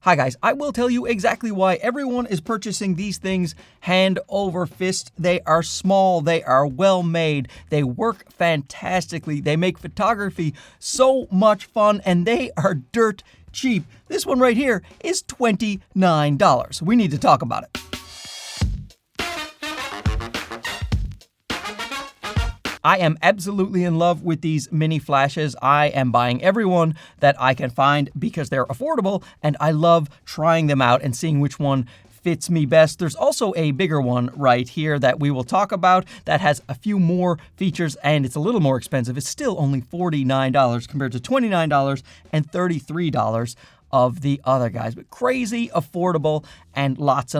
Hi guys, I will tell you exactly why everyone is purchasing these things hand over fist. They are small, they are well made, they work fantastically, they make photography so much fun, and they are dirt cheap. This one right here is $29. We need to talk about it. I am absolutely in love with these mini flashes. I am buying every one that I can find because they're affordable, and I love trying them out and seeing which one fits me best. There's also a bigger one right here that we will talk about that has a few more features, and it's a little more expensive. It's still only $49 compared to $29 and $33 of the other guys, but crazy affordable and lots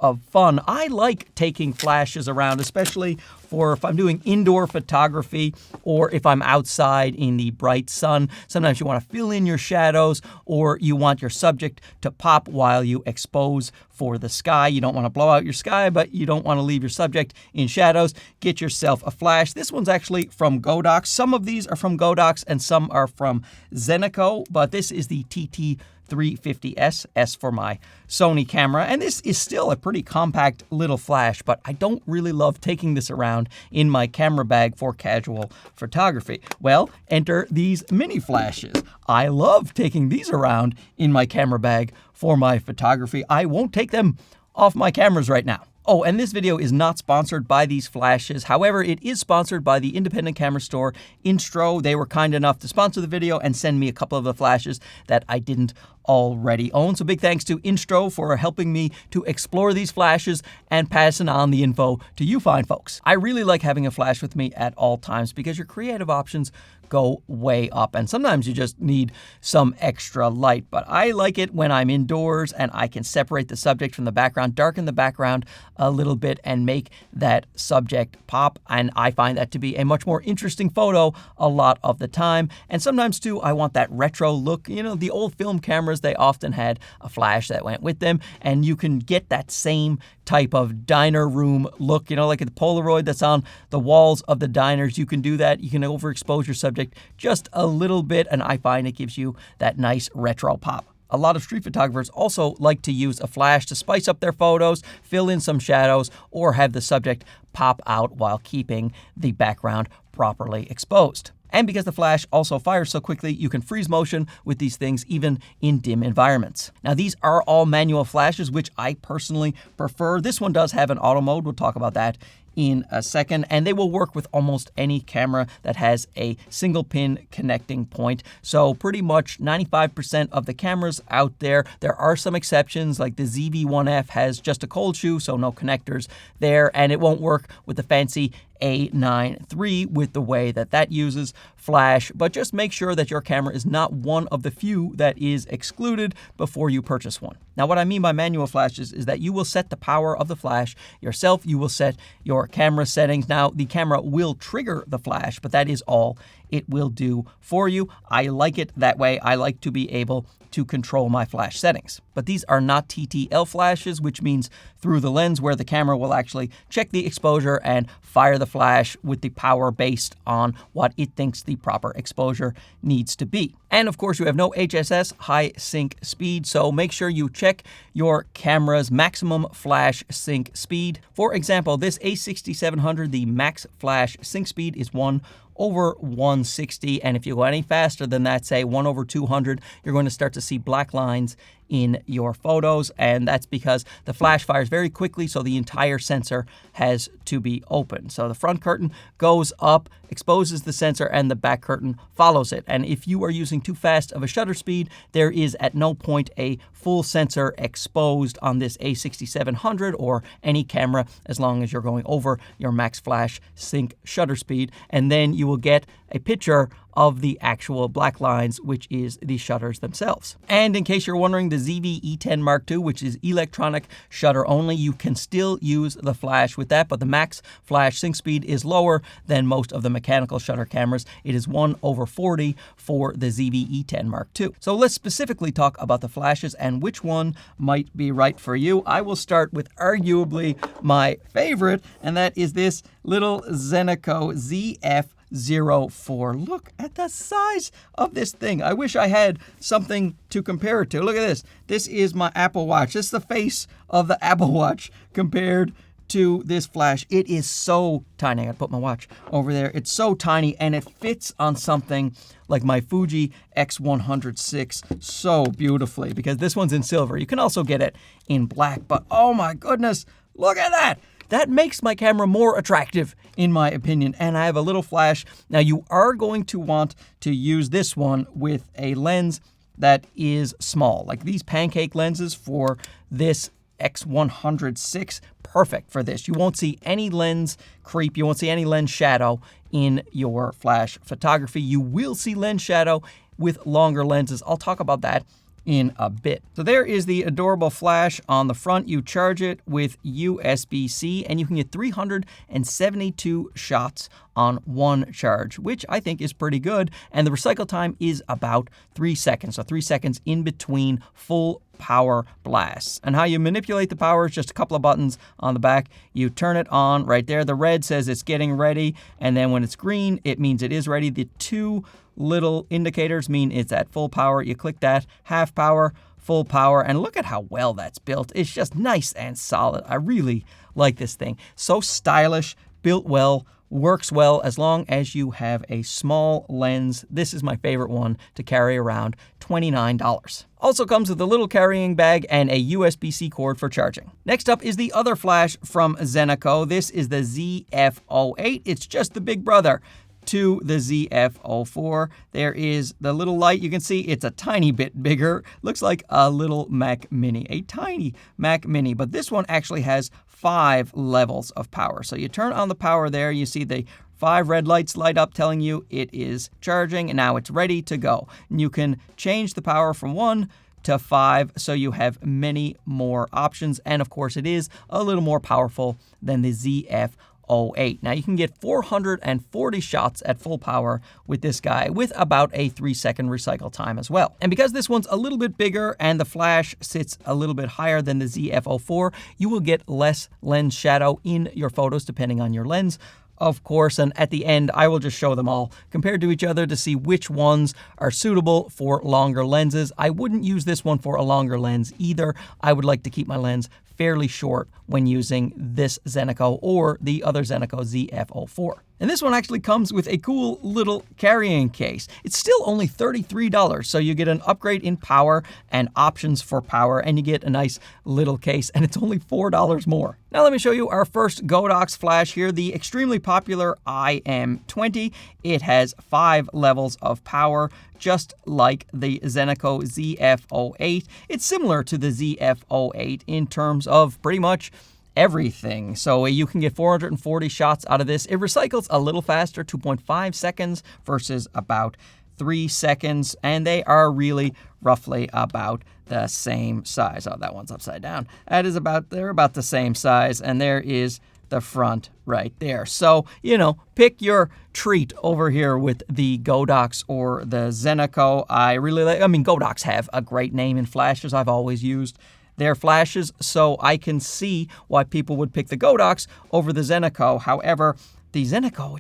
of fun. I like taking flashes around, especially for if I'm doing indoor photography or if I'm outside in the bright sun. Sometimes you want to fill in your shadows, or you want your subject to pop while you expose for the sky. You don't want to blow out your sky, but you don't want to leave your subject in shadows. Get yourself a flash. This one's actually from Godox. Some of these are from Godox and some are from Zeniko, but this is the TT350S, S for my Sony camera, and this is still a pretty compact little flash, but I don't really love taking this around in my camera bag for casual photography. Well, enter these mini flashes. I love taking these around in my camera bag for my photography. I won't take them off my cameras right now. Oh, and this video is not sponsored by these flashes. However, it is sponsored by the independent camera store Instro. They were kind enough to sponsor the video and send me a couple of the flashes that I didn't already own. So big thanks to Instro for helping me to explore these flashes and passing on the info to you fine folks. I really like having a flash with me at all times because your creative options go way up, and sometimes you just need some extra light, but I like it when I'm indoors and I can separate the subject from the background, darken the background a little bit, and make that subject pop, and I find that to be a much more interesting photo a lot of the time. And sometimes too, I want that retro look. You know, the old film cameras, they often had a flash that went with them, and you can get that same type of diner room look, you know, like the Polaroid that's on the walls of the diners. You can do that. You can overexpose your subject just a little bit, and I find it gives you that nice retro pop. A lot of street photographers also like to use a flash to spice up their photos, fill in some shadows, or have the subject pop out while keeping the background properly exposed. And because the flash also fires so quickly, you can freeze motion with these things even in dim environments. Now, these are all manual flashes, which I personally prefer. This one does have an auto mode. We'll talk about that in a second, and they will work with almost any camera that has a single pin connecting point. So pretty much 95% of the cameras out there. There are some exceptions, like the ZV-1F has just a cold shoe, so no connectors there, and it won't work with the fancy A9 III with the way that that uses flash, but just make sure that your camera is not one of the few that is excluded before you purchase one. Now, what I mean by manual flashes is that you will set the power of the flash yourself. You will set your camera settings. Now, the camera will trigger the flash, but that is all it will do for you. I like it that way. I like to be able to control my flash settings. But these are not TTL flashes, which means through the lens, where the camera will actually check the exposure and fire the flash with the power based on what it thinks the proper exposure needs to be. And of course, you have no HSS high sync speed, so make sure you check your camera's maximum flash sync speed. For example, this A6700, the max flash sync speed is 1/160, and if you go any faster than that, say 1/200, you're going to start to see black lines in your photos, and that's because the flash fires very quickly, so the entire sensor has to be open. So the front curtain goes up, exposes the sensor, and the back curtain follows it. And if you are using too fast of a shutter speed, there is at no point a full sensor exposed on this A6700 or any camera, as long as you're going over your max flash sync shutter speed, and then you will get a picture of the actual black lines, which is the shutters themselves. And in case you're wondering, the ZV-E10 Mark II, which is electronic shutter only, you can still use the flash with that, but the max flash sync speed is lower than most of the mechanical shutter cameras. It is 1/40 for the ZV-E10 Mark II. So let's specifically talk about the flashes and which one might be right for you. I will start with arguably my favorite, and that is this little Zeniko ZF-08. ZF-04. Look at the size of this thing. I wish I had something to compare it to. Look at this. This is my Apple Watch. This is the face of the Apple Watch compared to this flash. It is so tiny. I gotta put my watch over there. It's so tiny, and it fits on something like my Fuji X100VI so beautifully, because this one's in silver. You can also get it in black, but oh my goodness, look at that. That makes my camera more attractive, in my opinion, and I have a little flash. Now, you are going to want to use this one with a lens that is small, like these pancake lenses for this X100VI. Perfect for this. You won't see any lens creep. You won't see any lens shadow in your flash photography. You will see lens shadow with longer lenses. I'll talk about that in a bit. So there is the adorable flash on the front. You charge it with USB-C, and you can get 372 shots on one charge, which I think is pretty good. And the recycle time is about 3 seconds. So 3 seconds in between full power blasts. And how you manipulate the power is just a couple of buttons on the back. You turn it on right there. The red says it's getting ready, and then when it's green, it means it is ready. The two little indicators mean it's at full power. You click that, half power, full power, and look at how well that's built. It's just nice and solid. I really like this thing. So stylish, built well, works well as long as you have a small lens. This is my favorite one to carry around, $29. Also comes with a little carrying bag and a USB-C cord for charging. Next up is the other flash from Zeniko. This is the ZF-08. It's just the big brother to the ZF-04. There is the little light. You can see it's a tiny bit bigger. Looks like a little Mac Mini, a tiny Mac Mini, but this one actually has 5 levels of power. So you turn on the power there, you see the 5 red lights light up telling you it is charging, and now it's ready to go. And you can change the power from 1 to 5, so you have many more options. And of course, it is a little more powerful than the ZF-08. Now you can get 440 shots at full power with this guy, with about a 3-second recycle time as well. And because this one's a little bit bigger and the flash sits a little bit higher than the ZF-04, you will get less lens shadow in your photos depending on your lens, of course, and at the end, I will just show them all compared to each other to see which ones are suitable for longer lenses. I wouldn't use this one for a longer lens either. I would like to keep my lens fairly short when using this Zeniko or the other Zeniko ZF-04. And this one actually comes with a cool little carrying case. It's still only $33, so you get an upgrade in power and options for power, and you get a nice little case, and it's only $4 more. Now let me show you our first Godox flash here, the extremely popular IM20. It has 5 levels of power, just like the Zeniko ZF-08. It's similar to the ZF-08 in terms of pretty much everything. So you can get 440 shots out of this. It recycles a little faster, 2.5 seconds versus about 3 seconds, and they are really roughly about the same size. Oh, that one's upside down. They're about the same size, and there is the front right there. So, you know, pick your treat over here with the Godox or the Zeniko. Godox have a great name in flashes. I've always used their flashes, so I can see why people would pick the Godox over the Zeniko. However, the Zeniko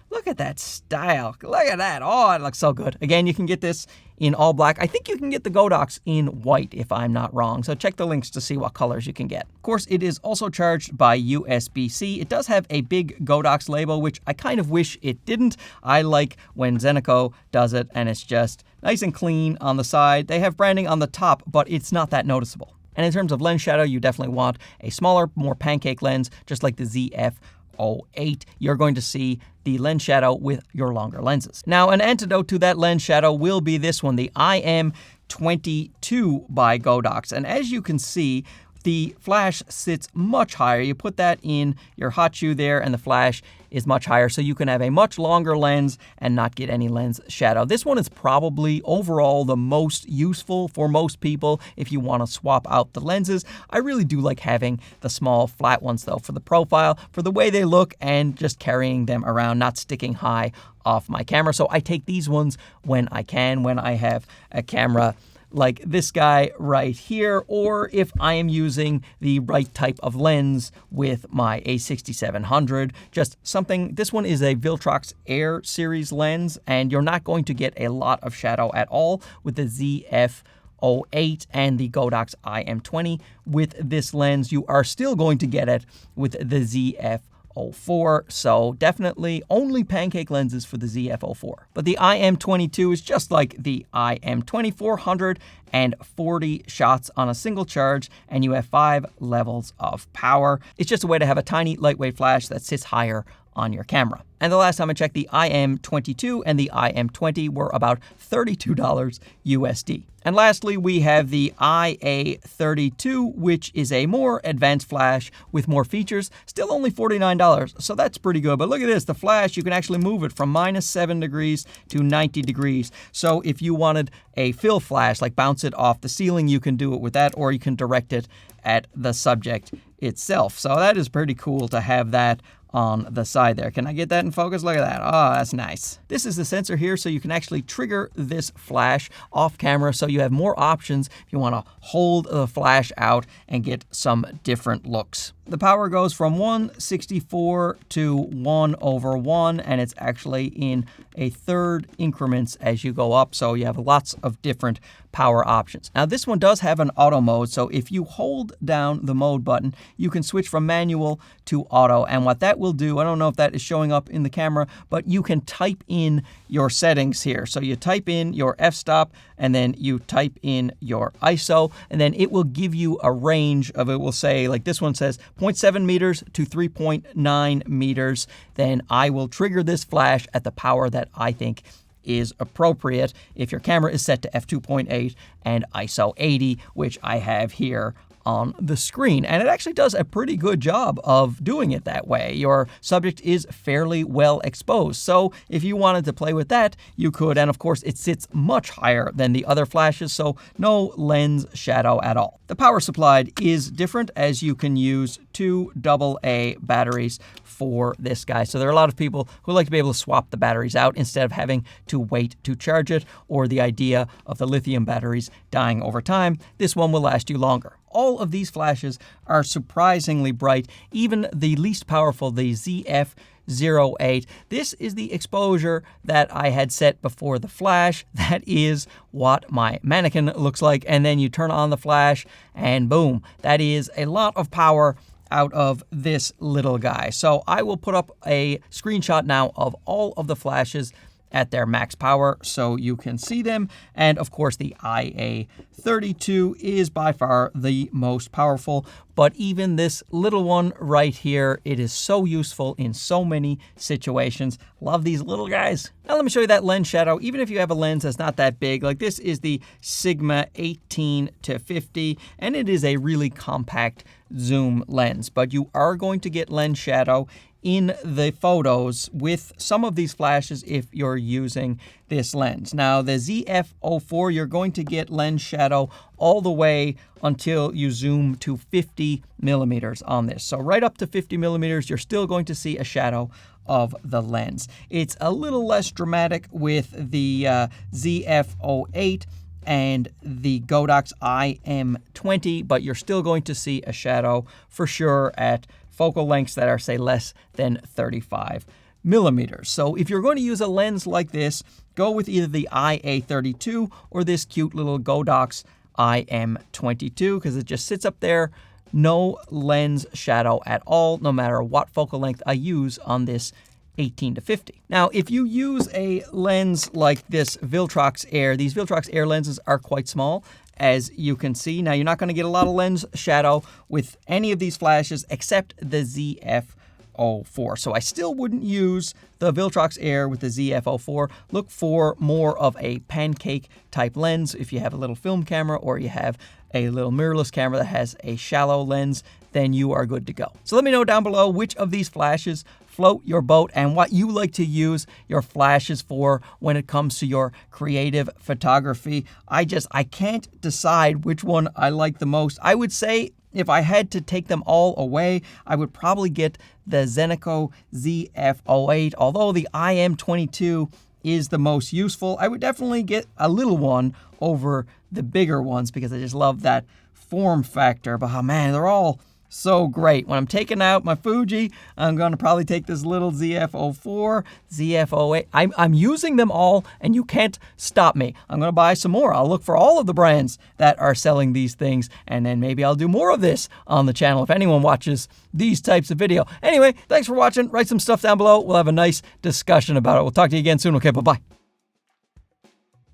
look at that style. Look at that. Oh, it looks so good. Again, you can get this in all black. I think you can get the Godox in white, if I'm not wrong. So check the links to see what colors you can get. Of course, it is also charged by USB-C. It does have a big Godox label, which I kind of wish it didn't. I like when Zeniko does it, and it's just nice and clean on the side. They have branding on the top, but it's not that noticeable. And in terms of lens shadow, you definitely want a smaller, more pancake lens, just like the ZF-08. You're going to see the lens shadow with your longer lenses. Now, an antidote to that lens shadow will be this one, the IM22 by Godox. And as you can see, the flash sits much higher. You put that in your hot shoe there, and the flash is much higher, so you can have a much longer lens and not get any lens shadow. This one is probably overall the most useful for most people if you want to swap out the lenses. I really do like having the small flat ones though, for the profile, for the way they look, and just carrying them around, not sticking high off my camera. So I take these ones when I can, when I have a camera like this guy right here, or if I am using the right type of lens with my A6700, just something. This one is a Viltrox Air series lens, and you're not going to get a lot of shadow at all with the ZF-08 and the Godox IM20. With this lens, you are still going to get it with the ZF-04, so definitely only pancake lenses for the ZF-04. But the IM22 is just like the IM20, 440 shots on a single charge, and you have 5 levels of power. It's just a way to have a tiny, lightweight flash that sits higher on your camera. And the last time I checked, the IM22 and the IM20 were about $32 USD. And lastly, we have the IA32, which is a more advanced flash with more features, still only $49, so that's pretty good. But look at this, the flash, you can actually move it from -7 degrees to 90 degrees. So if you wanted a fill flash, like bounce it off the ceiling, you can do it with that, or you can direct it at the subject itself. So that is pretty cool to have that on the side there. Can I get that in focus? Look at that. Oh, that's nice. This is the sensor here, so you can actually trigger this flash off camera, so you have more options if you want to hold the flash out and get some different looks. The power goes from 164 to 1/1, and it's actually in a third increments as you go up, so you have lots of different power options. Now this one does have an auto mode, so if you hold down the mode button, you can switch from manual to auto, and what that will do, I don't know if that is showing up in the camera, but you can type in your settings here. So you type in your f-stop, and then you type in your ISO, and then it will give you a range of, it will say, like this one says 0.7 meters to 3.9 meters. Then I will trigger this flash at the power that I think is appropriate if your camera is set to f2.8 and ISO 80, which I have here on the screen. And it actually does a pretty good job of doing it that way. Your subject is fairly well exposed. So if you wanted to play with that, you could. And of course, it sits much higher than the other flashes, so no lens shadow at all. The power supplied is different, as you can use 2 AA batteries for this guy. So there are a lot of people who like to be able to swap the batteries out instead of having to wait to charge it, or the idea of the lithium batteries dying over time. This one will last you longer. All of these flashes are surprisingly bright, even the least powerful, the ZF-08. This is the exposure that I had set before the flash. That is what my mannequin looks like. And then you turn on the flash and boom, that is a lot of power out of this little guy. So I will put up a screenshot now of all of the flashes at their max power so you can see them. And of course the IA32 is by far the most powerful, but even this little one right here, it is so useful in so many situations. Love these little guys. Now let me show you that lens shadow. Even if you have a lens that's not that big, like this is the Sigma 18 to 50, and it is a really compact zoom lens, but you are going to get lens shadow in the photos with some of these flashes if you're using this lens. Now the ZF-04, you're going to get lens shadow all the way until you zoom to 50 millimeters on this. So right up to 50 millimeters, you're still going to see a shadow of the lens. It's a little less dramatic with the ZF-08 and the Godox IM20, but you're still going to see a shadow for sure at focal lengths that are, say, less than 35 millimeters. So if you're going to use a lens like this, go with either the IA32 or this cute little Godox IM22, because it just sits up there, no lens shadow at all, no matter what focal length I use on this 18 to 50. Now, if you use a lens like this Viltrox Air, these Viltrox Air lenses are quite small, as you can see. Now, you're not going to get a lot of lens shadow with any of these flashes except the ZF-04. So I still wouldn't use the Viltrox Air with the ZF-04. Look for more of a pancake type lens if you have a little film camera, or you have a little mirrorless camera that has a shallow lens, then you are good to go. So let me know down below which of these flashes float your boat and what you like to use your flashes for when it comes to your creative photography. I can't decide which one I like the most. I would say if I had to take them all away, I would probably get the Zeniko ZF-08, although the IM22 is the most useful. I would definitely get a little one over the bigger ones because I just love that form factor. But oh man, they're all so great. When I'm taking out my Fuji, I'm going to probably take this little ZF-04, ZF-08. I'm using them all, and you can't stop me. I'm going to buy some more. I'll look for all of the brands that are selling these things, and then maybe I'll do more of this on the channel if anyone watches these types of video. Anyway, thanks for watching. Write some stuff down below. We'll have a nice discussion about it. We'll talk to you again soon. Okay, bye-bye.